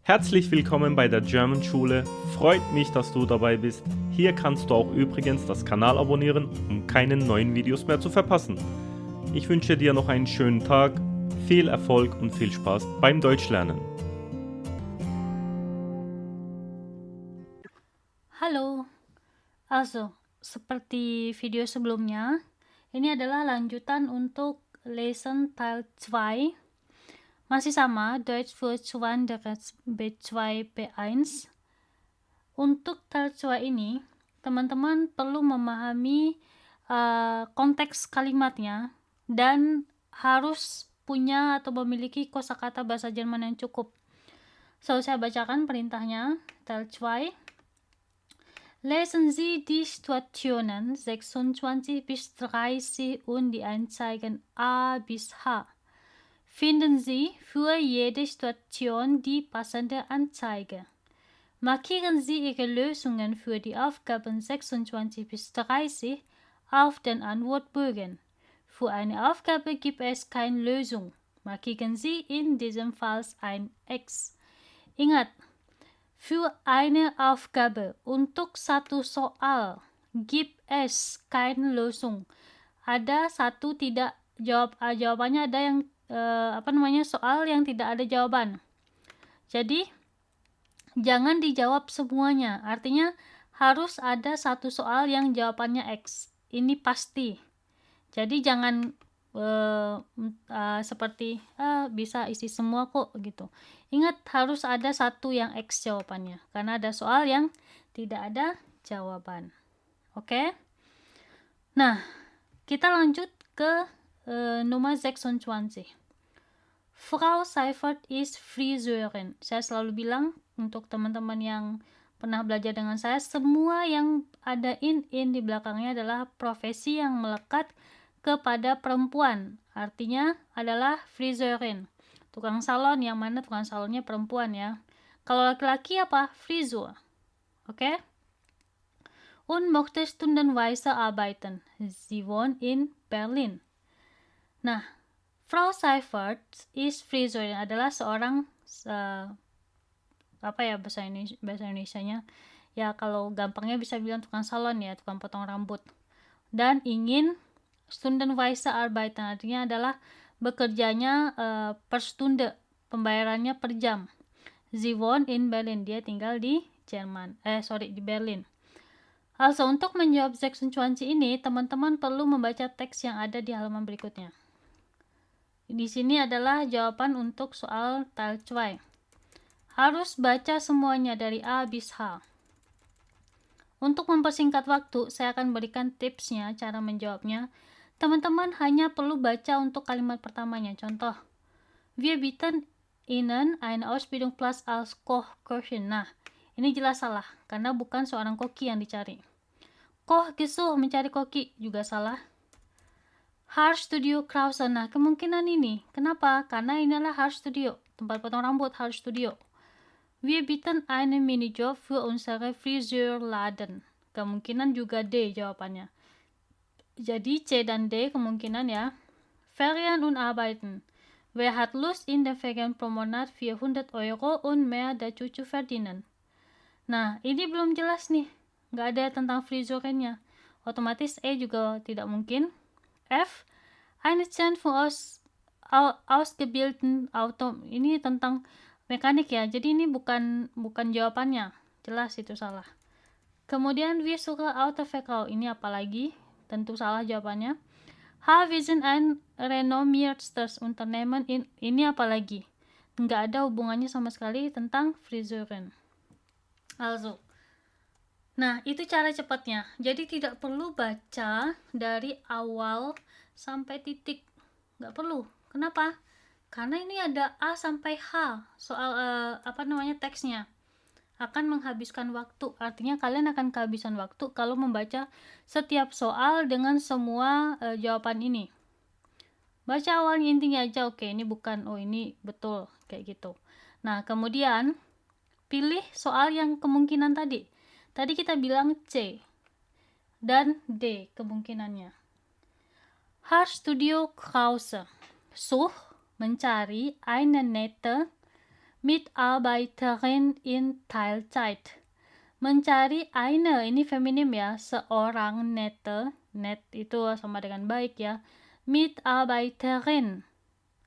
Herzlich willkommen bei der German Schule. Freut mich, dass du dabei bist. Hier kannst du auch übrigens das Kanal abonnieren, um keine neuen Videos mehr zu verpassen. Ich wünsche dir noch einen schönen Tag, viel Erfolg und viel Spaß beim Deutschlernen. Halo, seperti video sebelumnya, ini adalah lanjutan untuk lesson Teil 2. Masih sama, Deutsch für Schwanderes B2 B1. Untuk Teil 2 ini, teman-teman perlu memahami konteks kalimatnya dan harus punya atau memiliki kosakata bahasa Jerman yang cukup. Saya bacakan perintahnya, Teil 2. Lesen Sie die Situationen 26 bis 30 und die Anzeigen A bis H. Finden Sie für jede Situation die passende Anzeige. Markieren Sie Ihre Lösungen für die Aufgaben 26 bis 30 auf den Antwortbögen. Für eine Aufgabe gibt es keine Lösung. Markieren Sie in diesem Fall ein X. Ingat, für eine Aufgabe untuk satu soal gibt es keine Lösung. Ada satu jawabannya ada yang soal yang tidak ada jawaban. Jadi jangan dijawab semuanya. Artinya harus ada satu soal yang jawabannya X. Ini pasti. Jadi jangan seperti bisa isi semua kok gitu. Ingat, harus ada satu yang X jawabannya, karena ada soal yang tidak ada jawaban. Oke? Nah, kita lanjut ke Nummer 26. Frau Seifert ist Friseurin. Saya selalu bilang untuk teman-teman yang pernah belajar dengan saya, semua yang ada in di belakangnya adalah profesi yang melekat kepada perempuan. Artinya adalah Friseurin, tukang salon, yang mana tukang salonnya perempuan ya. Kalau laki-laki apa? Frisur. Oke? Und möchte stundenweise arbeiten. Sie wohnt in Berlin. Nah, Frau Seifert ist Friseurin adalah seorang bahasa Indonesianya? Ya, kalau gampangnya bisa bilang tukang salon ya, tukang potong rambut. Dan ingin Stundenweise arbeiten, artinya adalah bekerjanya per stunde, pembayarannya per jam. Sie wohnt in Berlin, dia tinggal di di Berlin. Also, untuk menjawab 26 ini, teman-teman perlu membaca teks yang ada di halaman berikutnya. Di sini adalah jawaban untuk soal Teil 2. Harus baca semuanya dari A bis H. Untuk mempersingkat waktu, saya akan berikan tipsnya cara menjawabnya. Teman-teman hanya perlu baca untuk kalimat pertamanya. Contoh, wir bieten Ihnen eine Ausbildungsplatz als Kochköchin. Nah, ini jelas salah, karena bukan seorang koki yang dicari. Kochgesuch, mencari koki, juga salah. Haarstudio Krause. Nah, kemungkinan ini. Kenapa? Karena ini adalah Haarstudio, tempat potong rambut, Haarstudio. Wir bieten einen Minijob für unsere Friseurladen. Kemungkinan juga D jawabannya. Jadi C dan D kemungkinan ya. Ferien und Arbeiten. Wer hat Lust in den Ferien pro Monat 400 Euro und mehr dazu zu verdienen? Nah, ini belum jelas nih. Nggak ada tentang Friseurinnya. Otomatis E juga tidak mungkin. F. Eine Zentrum ausgebildeten Auto. Ini tentang mekanik ya. Jadi ini bukan jawabannya. Jelas itu salah. Kemudian wir suchen Autoverkauf. Ini apalagi? Tentu salah jawabannya. Wir sind ein renommiertes Unternehmen. Ini apalagi? Nggak ada hubungannya sama sekali tentang Friseurin. Also. Nah, itu cara cepatnya. Jadi tidak perlu baca dari awal sampai titik. Nggak perlu. Kenapa? Karena ini ada A sampai H soal teksnya. Akan menghabiskan waktu. Artinya kalian akan kehabisan waktu kalau membaca setiap soal dengan semua jawaban ini. Baca awalnya intinya aja, oke ini bukan, oh ini betul, kayak gitu. Nah, kemudian pilih soal yang kemungkinan tadi. Tadi kita bilang C dan D kemungkinannya. Haarstudio Krause. Such, mencari, eine nette, Mitarbeiterin in Teilzeit. Mencari eine, ini feminim ya, seorang nette, net itu sama dengan baik ya. Mitarbeiterin,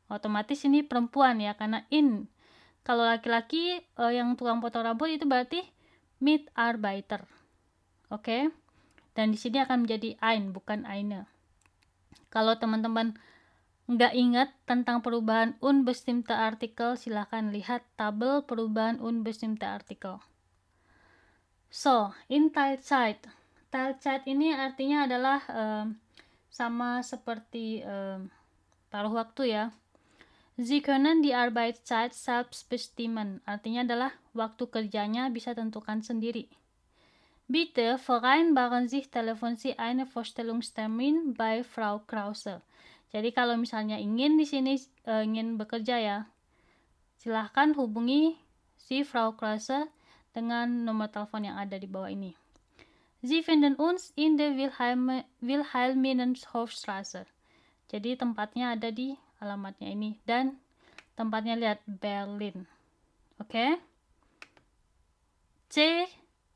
otomatis ini perempuan ya, karena in. Kalau laki-laki yang tukang potong rambut itu berarti Mitarbeiter. Oke? Dan di sini akan menjadi ein, bukan eine. Kalau teman-teman nggak ingat tentang perubahan unbestimmte Artikel, silahkan lihat tabel perubahan unbestimmte Artikel. So, in Teilzeit. Teilzeit ini artinya adalah sama seperti paruh waktu ya. Sie können die Arbeitszeit selbst bestimmen. Artinya adalah waktu kerjanya bisa tentukan sendiri. Bitte vereinbaren Sie telefon Sie eine Vorstellungstermin bei Frau Krause. Jadi kalau misalnya ingin di sini ingin bekerja ya, silahkan hubungi si Frau Krause dengan nomor telepon yang ada di bawah ini. Sie finden uns in der Wilhelminenhofstraße. Jadi tempatnya ada di alamatnya ini dan tempatnya lihat Berlin. Oke? C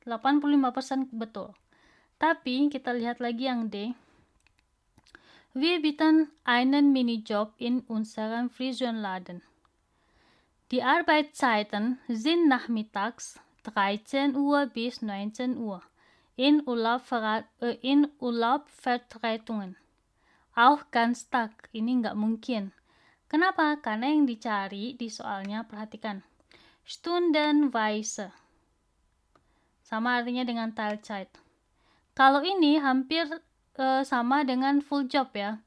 85% betul. Tapi kita lihat lagi yang D. Wir bieten einen Minijob in unserem Frisurenladen. Die Arbeitszeiten sind nachmittags 13 Uhr bis 19 Uhr. In Urlaubvertretungen. Auch Ganztag. Ini nggak mungkin. Kenapa? Karena yang dicari di soalnya, perhatikan. Stundenweise. Sama artinya dengan Teilzeit. Kalau ini hampir sama dengan full job ya.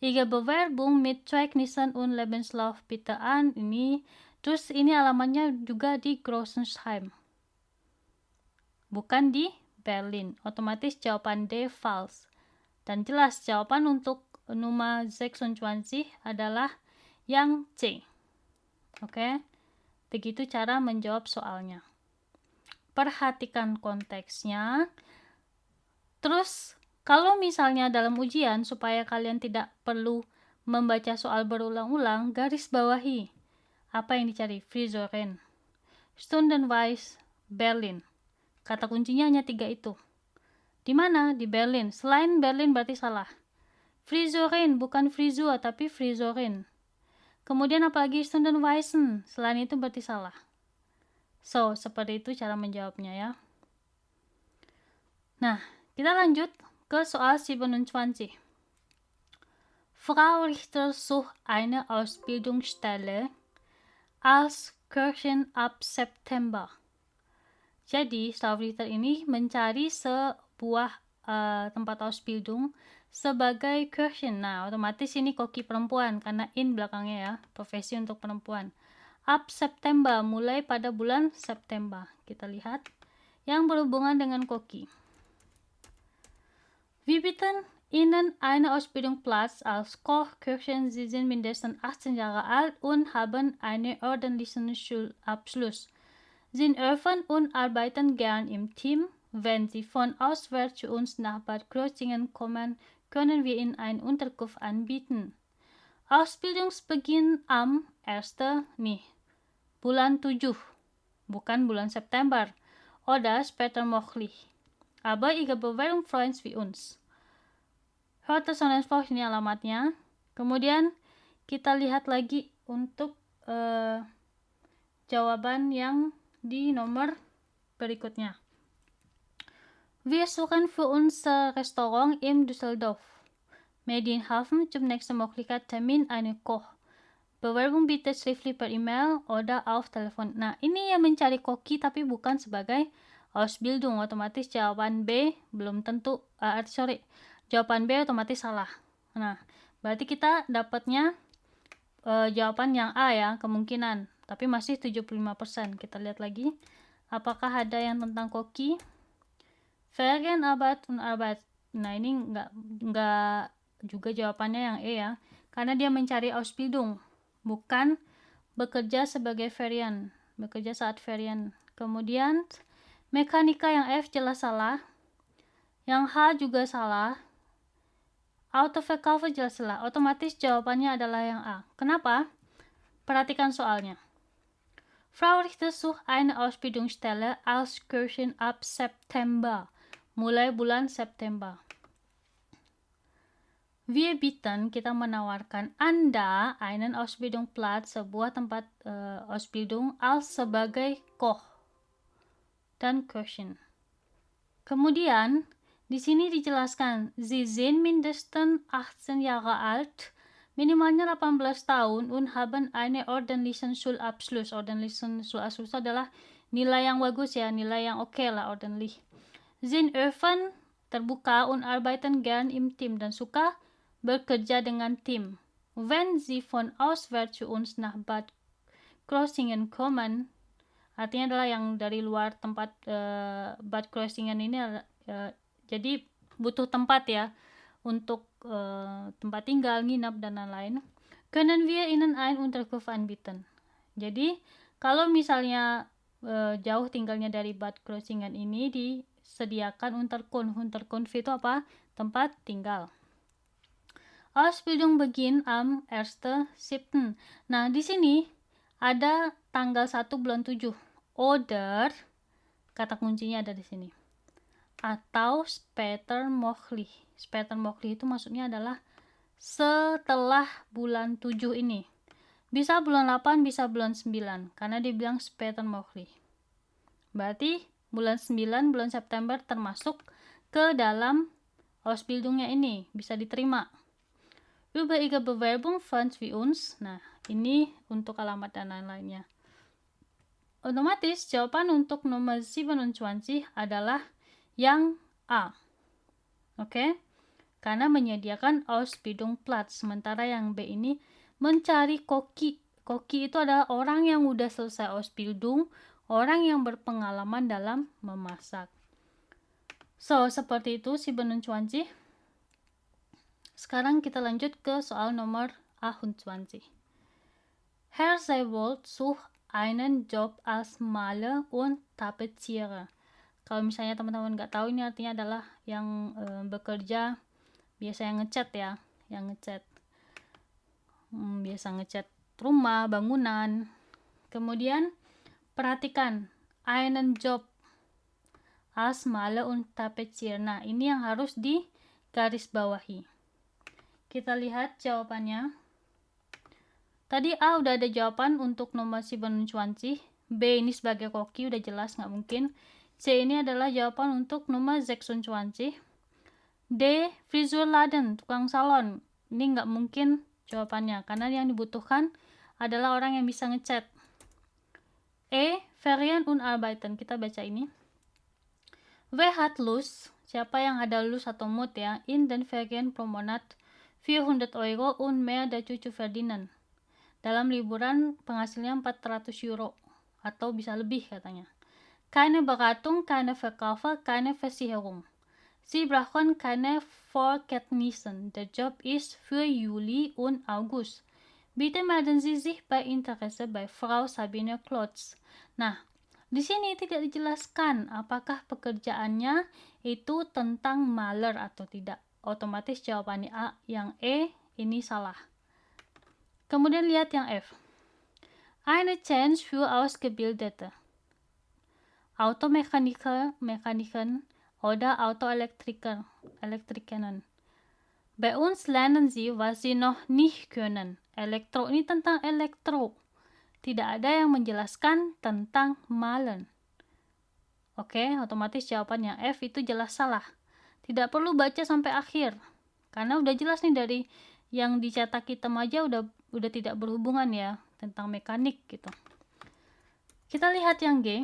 Ihre Bewerbung mit Zeugnissen und Lebenslauf bitte an. Terus ini alamatnya juga di Grossensheim. Bukan di Berlin. Otomatis jawaban D false. Dan jelas jawaban untuk Nummer 26 adalah yang C. Oke? Begitu cara menjawab soalnya. Perhatikan konteksnya. Terus, kalau misalnya dalam ujian, supaya kalian tidak perlu membaca soal berulang-ulang, garis bawahi. Apa yang dicari? Frisuren. Stundenweise, Berlin. Kata kuncinya hanya 3 itu. Di mana? Di Berlin. Selain Berlin berarti salah. Frisuren, bukan Frisur, tapi Frisuren. Kemudian apalagi Stundenweisen. Selain itu berarti salah. So, seperti itu cara menjawabnya ya. Nah, kita lanjut ke soal 27. Frau Richter sucht eine Ausbildungsstelle als Köchin ab September. Jadi, Frau Richter ini mencari sebuah tempat Ausbildung sebagai Köchin. Nah, otomatis ini koki perempuan karena in belakangnya ya, profesi untuk perempuan. Ab September, mulai pada bulan September. Kita lihat yang berhubungan dengan koki. Wir bieten Ihnen eine Ausbildungsplatz als Koch, Köchin. Sie sind mindestens 18 Jahre alt und haben einen ordentlichen Schulabschluss. Sie öffnen und arbeiten gern im Team. Wenn Sie von auswärts zu uns nach Bad Krozingen kommen, können wir Ihnen eine Unterkunft anbieten. Ausbildungsbeginn am 1. bulan 7, bukan bulan September, oder später möglich. Aber Ihre Bewerbung freuen wir uns. Hotel Sonnensport ini alamatnya. Kemudian kita lihat lagi untuk jawaban yang di nomor berikutnya. Wir suchen für unser Restaurant im Düsseldorf. Medienhafen zum nächsten Möglichkeit Termin eine Koch. Bewerbung bitte schriftlich per email oder auf telepon. Nah, ini yang mencari koki tapi bukan sebagai Ausbildung. Otomatis jawaban B belum tentu, jawaban B otomatis salah. Nah, berarti kita dapatnya jawaban yang A ya, kemungkinan. Tapi masih 75%. Kita lihat lagi. Apakah ada yang tentang koki? Ferienarbeit und Arbeit. Nah, ini enggak juga jawabannya yang E ya. Karena dia mencari Ausbildung. Bukan bekerja sebagai Ferien. Bekerja saat Ferien. Kemudian, mekanika yang F jelas salah. Yang H juga salah. Autoverkaufe jelas salah. Otomatis jawabannya adalah yang A. Kenapa? Perhatikan soalnya. Frau Richter sucht eine Ausbildungsstelle als Köchin ab September. Mulai bulan September. Wir bieten, kita menawarkan Anda einen Ausbildungsplatz, sebuah tempat Ausbildung als sebagai Koch dan Köchin. Kemudian di sini dijelaskan, Sie sind mindestens 18 Jahre alt, minimalnya 18 tahun und haben einen ordentlichen Schulabschluss. Ordentlichen Schulabschluss adalah nilai yang bagus ya, nilai yang oke lah, ordentlich. Sind offen, terbuka und arbeiten gern im Team dan suka bekerja dengan tim. Wenn Sie von auswärts zu uns nach Bad Krozingen kommen, artinya adalah yang dari luar tempat Bad Krozingen ini jadi butuh tempat ya untuk tempat tinggal, nginap dan lain-lain. Können wir Ihnen ein Unterkunft anbieten. Jadi kalau misalnya jauh tinggalnya dari Bad Krozingen ini disediakan Unterkunft. Unterkunft itu apa? Tempat tinggal. Ausbildung begin am 1.7. Nah, di sini ada tanggal 1 bulan 7. Oder, kata kuncinya ada di sini. Atau später möglich. Später möglich itu maksudnya adalah setelah bulan 7 ini. Bisa bulan 8, bisa bulan 9. Karena dibilang später möglich. Berarti bulan 9, bulan September termasuk ke dalam Ausbildungnya ini. Bisa diterima. Über Ihre Bewerbung freuen wir uns. Nah, ini untuk alamat dan lain-lainnya. Otomatis jawaban untuk nomor 27 adalah yang A. Oke? Karena menyediakan Ausbildungsplatz. Sementara yang B ini mencari koki. Koki itu adalah orang yang udah selesai Ausbildung, orang yang berpengalaman dalam memasak. So, seperti itu 27. Sekarang kita lanjut ke soal nomor 28. Herr Seibold sucht einen Job als Maler und Tapezierer. Kalau misalnya teman-teman nggak tahu, ini artinya adalah yang bekerja biasa yang ngecat ya, yang ngecat. Biasa ngecat rumah, bangunan. Kemudian perhatikan einen Job als Maler und Tapezierer. Nah, ini yang harus digarisbawahi. Kita lihat jawabannya. Tadi A udah ada jawaban untuk nomor 27. B ini sebagai koki udah jelas nggak mungkin. C ini adalah jawaban untuk nomor 26. D Friseurladen, tukang salon. Ini nggak mungkin jawabannya karena yang dibutuhkan adalah orang yang bisa ngecat. E Ferien und Arbeiten, kita baca ini. Wer hat Lust, siapa yang ada lust atau mood ya, in den Ferien pro Monat 400 Euro und mehr dazu zu verdienen. Dalam liburan penghasilnya 400 euro atau bisa lebih katanya. Keine Beratung, keine Verkäufer, keine Versicherung. Sie brauchen keine Vorkenntnisse. Der Job ist für Juli und August. Bitte melden Sie sich bei Interesse bei Frau Sabine Klotz. Nah, di sini tidak dijelaskan apakah pekerjaannya itu tentang maler atau tidak. Otomatis jawabannya A, yang E ini salah. Kemudian lihat yang F. Eine Chance für Ausgebildete. Automechaniker, oder Autoelektrikerinnen. Bei uns lernen Sie, was Sie noch nicht können. Elektro ini tentang elektro. Tidak ada yang menjelaskan tentang malen. Oke, otomatis jawaban yang F itu jelas salah. Tidak perlu baca sampai akhir. Karena udah jelas nih dari yang dicetak hitam aja udah tidak berhubungan ya tentang mekanik gitu. Kita lihat yang G.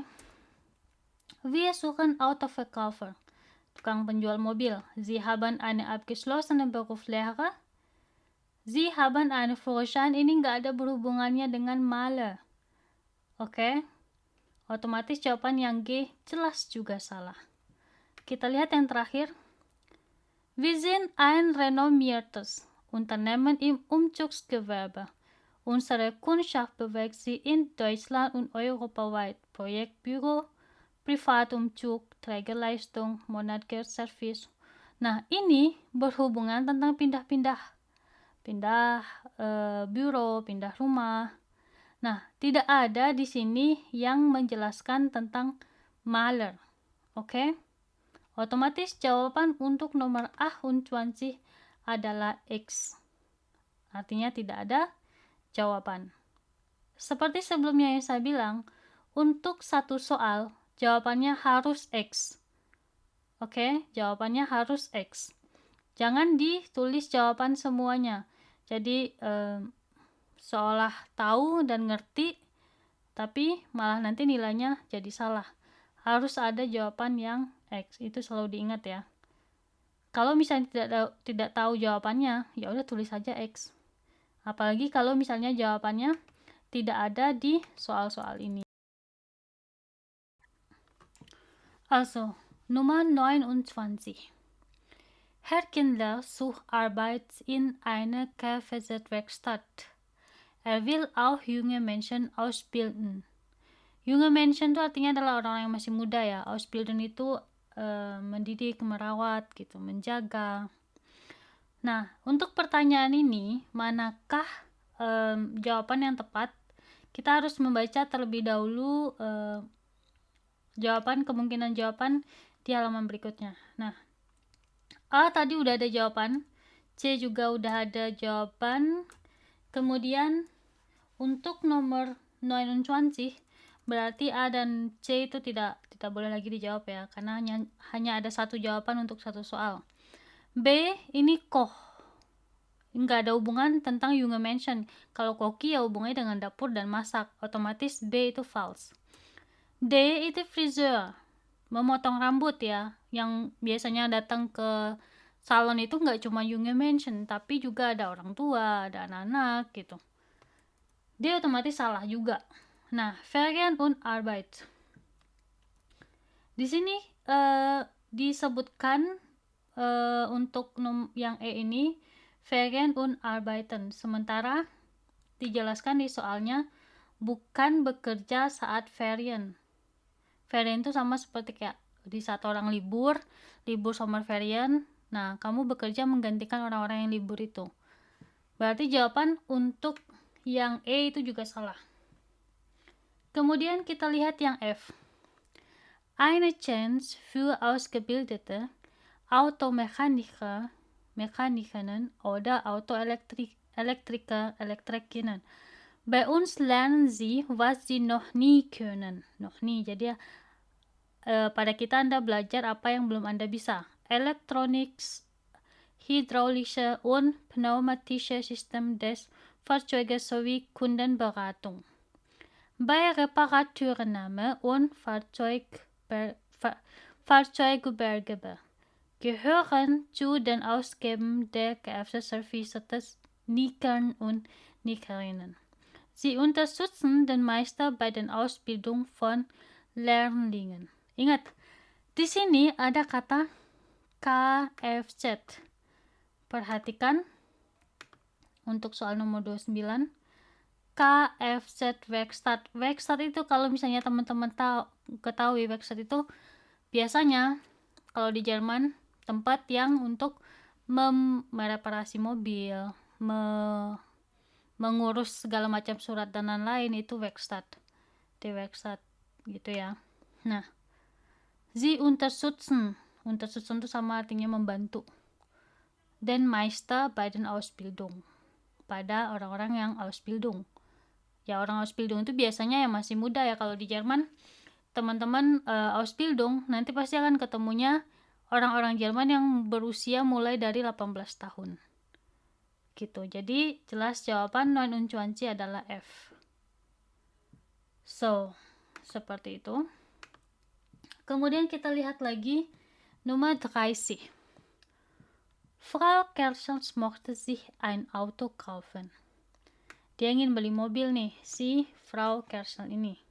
Wir suchen Autoverkäufer, tukang penjual mobil. Sie haben eine abgeschlossene Berufslehre. Sie haben eine Führerschein. Ini nggak ada berhubungannya dengan Maler. Oke. Otomatis jawaban yang G jelas juga salah. Kita lihat yang terakhir. Wir sind ein renommiertes Unternehmen im Umzugsgewerbe. Unsere Kundschaft bewegt sich in Deutschland und europaweit. Projektbüro, Privatumzug, Trägerleistung, Monatgeldservice. Nah, ini berhubungan tentang pindah-pindah. Pindah biro, pindah rumah. Nah, tidak ada di sini yang menjelaskan tentang Maler. Oke? Otomatis jawaban untuk nomor 28 adalah X. Artinya tidak ada jawaban. Seperti sebelumnya yang saya bilang, untuk satu soal, jawabannya harus X. Oke, jawabannya harus X. Jangan ditulis jawaban semuanya. Jadi, seolah tahu dan ngerti, tapi malah nanti nilainya jadi salah. Harus ada jawaban yang X. Itu selalu diingat ya. Kalau misalnya tidak tahu jawabannya, ya udah tulis saja X. Apalagi kalau misalnya jawabannya tidak ada di soal-soal ini. Also, Nummer 29. Herr Kindler sucht Arbeit in einer Kfz-Werkstatt. Will auch junge Menschen ausbilden. Junge Menschen itu artinya adalah orang-orang yang masih muda ya. Ausbilden itu mendidik, merawat gitu, menjaga. Nah, untuk pertanyaan ini, manakah jawaban yang tepat? Kita harus membaca terlebih dahulu kemungkinan jawaban di halaman berikutnya. Nah, A tadi udah ada jawaban, C juga udah ada jawaban. Kemudian untuk nomor 29 berarti A dan C itu tidak boleh lagi dijawab ya, karena hanya ada satu jawaban untuk satu soal. B ini koch, nggak ada hubungan tentang junge Menschen. Kalau koki ya hubungannya dengan dapur dan masak, otomatis B itu false. D itu friseur, memotong rambut ya, yang biasanya datang ke salon itu nggak cuma junge Menschen, tapi juga ada orang tua, ada anak-anak gitu. Dia otomatis salah juga. Nah, Ferien und Arbeit. Di sini disebutkan untuk yang E ini Ferien und Arbeiten, sementara dijelaskan di soalnya bukan bekerja saat Ferien. Ferien itu sama seperti kayak di saat orang libur Sommerferien. Nah, kamu bekerja menggantikan orang-orang yang libur itu. Berarti jawaban untuk yang E itu juga salah. Kemudian kita lihat yang F. Eine Chance für ausgebildete Automechaniker, Mechanikerinnen oder Elektrikerinnen. Bei uns lernen sie, was sie noch nie können. Noch nie, jadi pada kita Anda belajar apa yang belum Anda bisa. Electronics, hydraulische und pneumatische System des Fahrzeuges sowie Kundenberatung. Bei Reparaturennahme und Fahrzeugübergabe gehören zu den Ausgaben der Kfz-Services Nickern und Nickerinnen. Sie unterstützen den Meister bei der Ausbildung von Lehrlingen. Ingat, di sini ada kata Kfz. Perhatikan untuk soal nomor 29. Kfz Werkstatt. Werkstatt itu kalau misalnya teman-teman ketahui, Werkstatt itu biasanya kalau di Jerman tempat yang untuk mereparasi mobil, mengurus segala macam surat dan lain-lain, itu Werkstatt. Di Werkstatt gitu ya. Nah, Sie unterstützen itu sama artinya membantu. Den Meister bei den Ausbildung, pada orang-orang yang Ausbildung. Ya, orang Ausbildung itu biasanya yang masih muda ya. Kalau di Jerman teman-teman Ausbildung nanti pasti akan ketemunya orang-orang Jerman yang berusia mulai dari 18 tahun gitu. Jadi jelas jawaban 29 adalah F. So, seperti itu. Kemudian kita lihat lagi Nummer 30. Frau Kerschens mochte sich ein Auto kaufen. Dia ingin beli mobil nih, si Frau Kerschel ini.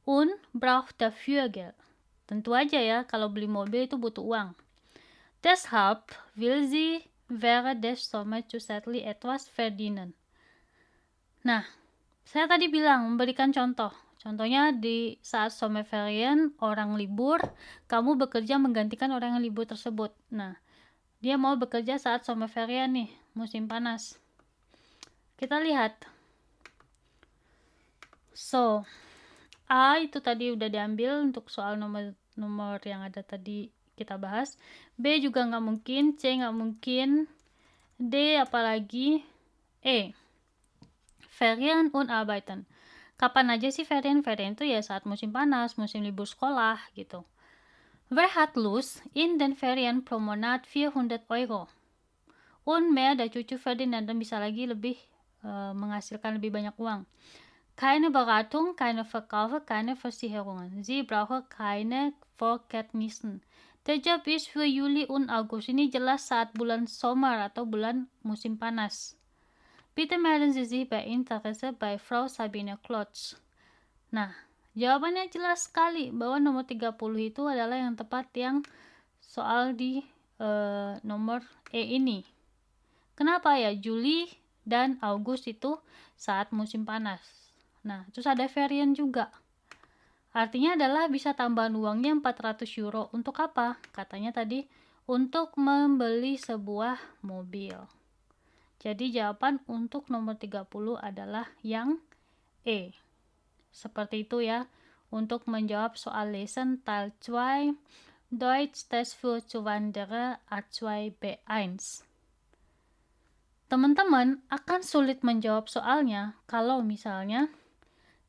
Und braucht dafür Geld. Tentu aja ya, kalau beli mobil itu butuh uang. Deshalb will sie während des Sommers zusätzlich etwas verdienen. Nah, saya tadi bilang memberikan contoh. Contohnya di saat Sommerferien, orang libur, kamu bekerja menggantikan orang yang libur tersebut. Nah, dia mau bekerja saat Sommerferien nih, musim panas. Kita lihat. So, A itu tadi udah diambil untuk soal nomor yang ada tadi kita bahas. B juga nggak mungkin, C nggak mungkin, D apalagi, E. Ferien und Arbeiten. Kapan aja sih ferien? Ferien itu ya saat musim panas, musim libur sekolah gitu. Wer hat Lust in den Ferien pro Monat 400 Euro? Und mehr, der cucu Ferdinand dan bisa lagi lebih menghasilkan lebih banyak uang. Keine Beratung, keine Verkäufe, keine Versicherungen. Sie brauchen keine Vorkenntnissen. Der Job ist für Juli und August. Ini jelas saat bulan Sommer atau bulan musim panas. Bitte melden Sie sich bei Interesse bei Frau Sabine Klotz. Nah, jawabannya jelas sekali bahwa nomor 30 itu adalah yang tepat yang soal di nomor E ini. Kenapa ya? Juli dan Agustus itu saat musim panas. Nah, terus ada Ferien juga. Artinya adalah bisa tambahan uangnya 400 euro. Untuk apa? Katanya tadi untuk membeli sebuah mobil. Jadi jawaban untuk nomor 30 adalah yang E. Seperti itu ya. Untuk menjawab soal lesson Teil 2 Deutsch Test für Zuwanderer A2 B1. Teman-teman akan sulit menjawab soalnya kalau misalnya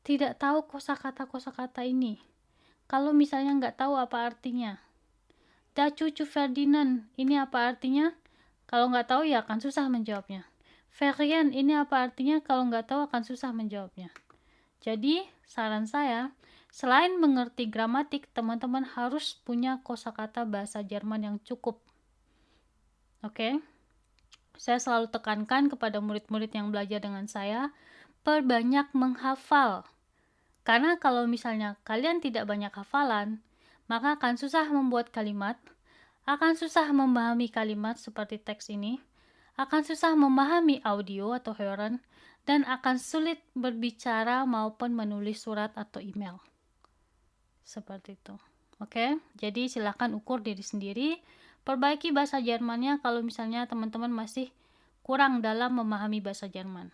tidak tahu kosakata ini. Kalau misalnya nggak tahu apa artinya. Da cucu Ferdinand, ini apa artinya? Kalau nggak tahu ya akan susah menjawabnya. Ferien, ini apa artinya? Kalau nggak tahu akan susah menjawabnya. Jadi, saran saya, selain mengerti gramatik, teman-teman harus punya kosakata bahasa Jerman yang cukup. Oke? Saya selalu tekankan kepada murid-murid yang belajar dengan saya, perbanyak menghafal. Karena kalau misalnya kalian tidak banyak hafalan, maka akan susah membuat kalimat, akan susah memahami kalimat seperti teks ini, akan susah memahami audio atau hören, dan akan sulit berbicara maupun menulis surat atau email. Seperti itu. Oke, jadi silakan ukur diri sendiri, perbaiki bahasa Jermannya kalau misalnya teman-teman masih kurang dalam memahami bahasa Jerman.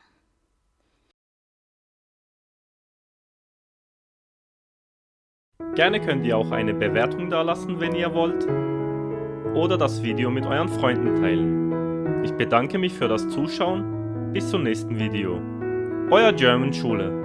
Gerne könnt ihr auch eine Bewertung dalassen, wenn ihr wollt, oder das Video mit euren Freunden teilen. Ich bedanke mich für das Zuschauen. Bis zum nächsten Video. Euer German Schule.